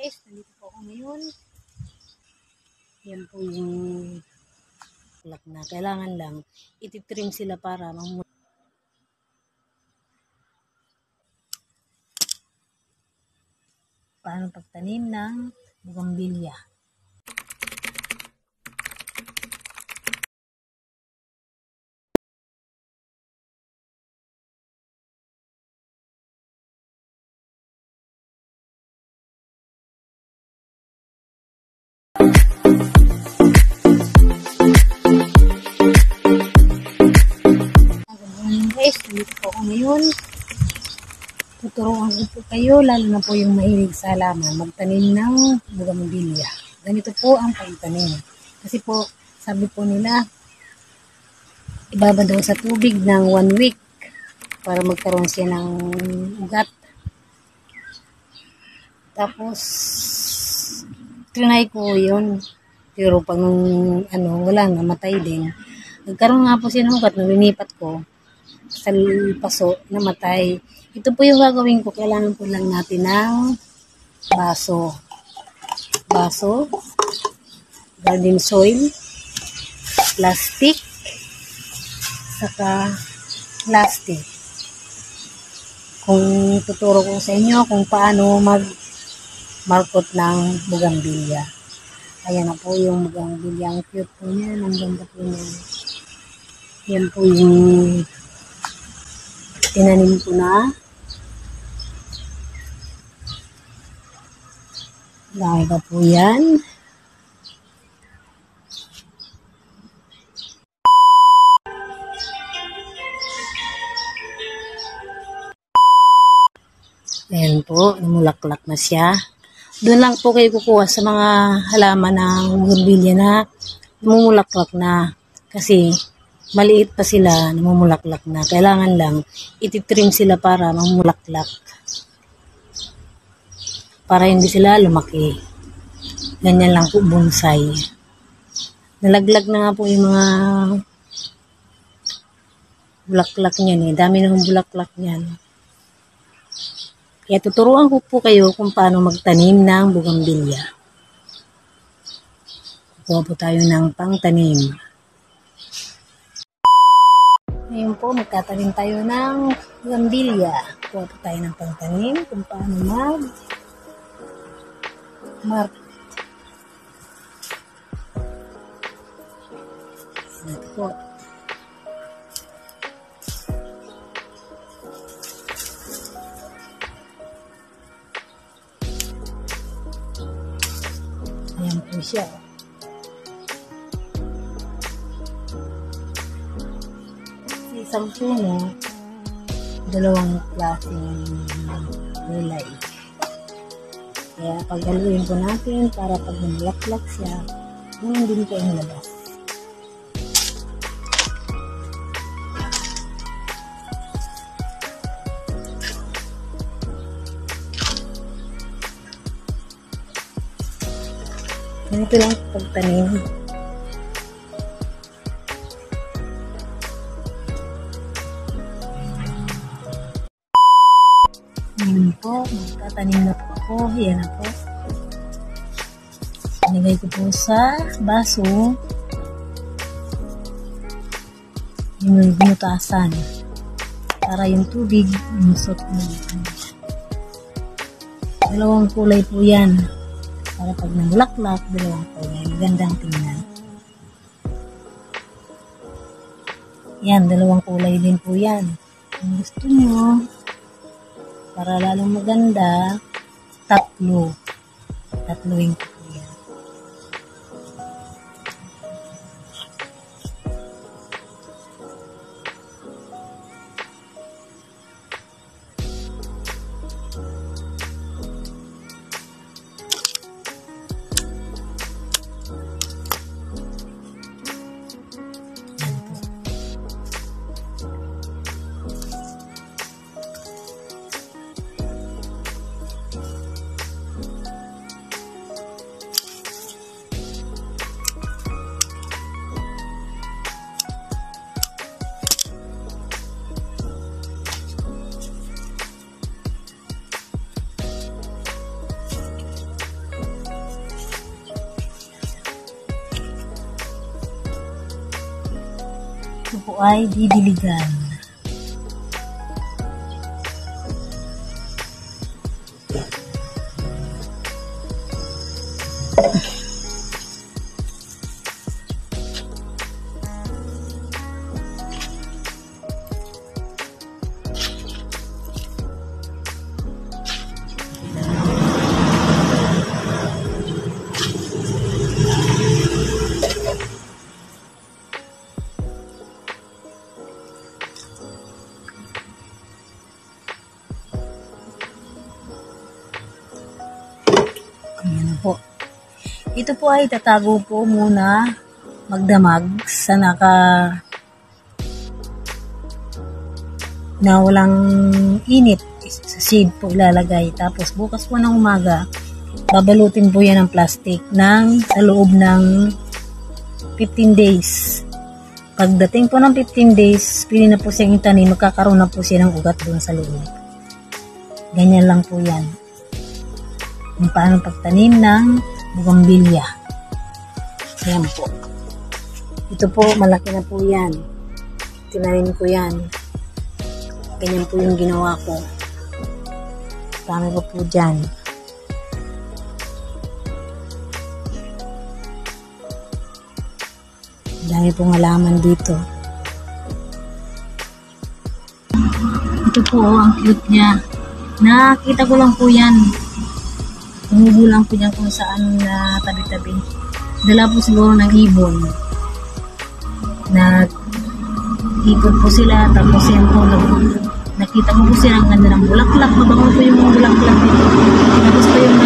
guys, nandito po ako ngayon. Yan po yung bulak na. Kailangan lang ititrim sila para mamula. Paano pagtanim ng bugambilya? Guys, dito po ako ngayon. Tuturuan ko po kayo, lalo na po yung mahilig sa halaman, magtanim ng bugambilya. Ganito po ang pagtanim. Kasi po, sabi po nila, ibaba daw sa tubig ng 1 week para magkaroon siya ng ugat. Tapos, trinay ko yun. Pero pag wala, namatay din. Nagkaroon nga po siya ng ugat, nalinipat ko sa paso, namatay. Ito po yung gagawin ko. Kailangan po lang natin ng baso, garden soil, plastic, saka plastic. Kung tuturo ko sa inyo kung paano markot ng bugambilya. Ayan na po yung bugambilya. Ang cute po niya. Ang ganda po niya. Yan po yung tinanim ko na. Laki pa po yan. Ayan po, namulaklak na siya. Doon lang po kayo kukuha sa mga halaman ng bugambilya na namumulaklak na. Kasi maliit pa sila, namumulaklak na. Kailangan lang ititrim sila para mamulaklak. Para hindi sila lumaki. Ganyan lang po bonsai. Nalaglag na nga po yung mga bulaklak niyan eh. Dami ng bulaklak niyan. Kaya tuturuan ko po kayo kung paano magtanim ng bugambilya. Kukuha po tayo ng pangtanim. Ngayon po, magtatanim tayo ng bugambilya. Kuha po tayo ng pangtanim kung paano mark. Ito po. Ayan po siya. Sa isang puno, dalawang klaseng gulay. Kaya paggaluin po natin para pag naglaklak siya, ngayon din po yung labas. Ganito lang pagtanim. Ngayon po, magtatanim na po ako. Yan na po. Nilagay ko po sa baso yung binutasan para yung tubig umusot na. Dalawang kulay po yan. Para pag nanglaklak, dalawang kulay. Magandang tingnan. Yan, dalawang kulay din po yan. Kung gusto nyo, para lalong maganda, tatluin ko po yan. Ito po ay didiligan. Ayan po. Ito po ay tatago po muna magdamag sa na walang init. Sa shade po ilalagay. Tapos bukas po ng umaga, babalutin po yan ng plastic sa loob ng 15 days. Pagdating po ng 15 days, pili na po siyang itanim, magkakaroon na po siya ng ugat doon sa loob. Ganyan lang po yan. Kung paano pagtanim ng bugambilya. Ayan po. Ito po, malaki na po yan. Tinanim ko yan. Ganyan po yung ginawa ko. Dami pa po dyan. Dami pong halaman dito. Ito po, ang cute niya. Nakita ko lang po yan. Tumubo lang po dyan kung saan na tabi-tabi. Dala po siguro ng ibon. Nag-ikot po sila. Tapos yan po, nakita ko po sila ang ganda ng bulaklak. Mabango po yung mga bulaklak dito. Tapos po yung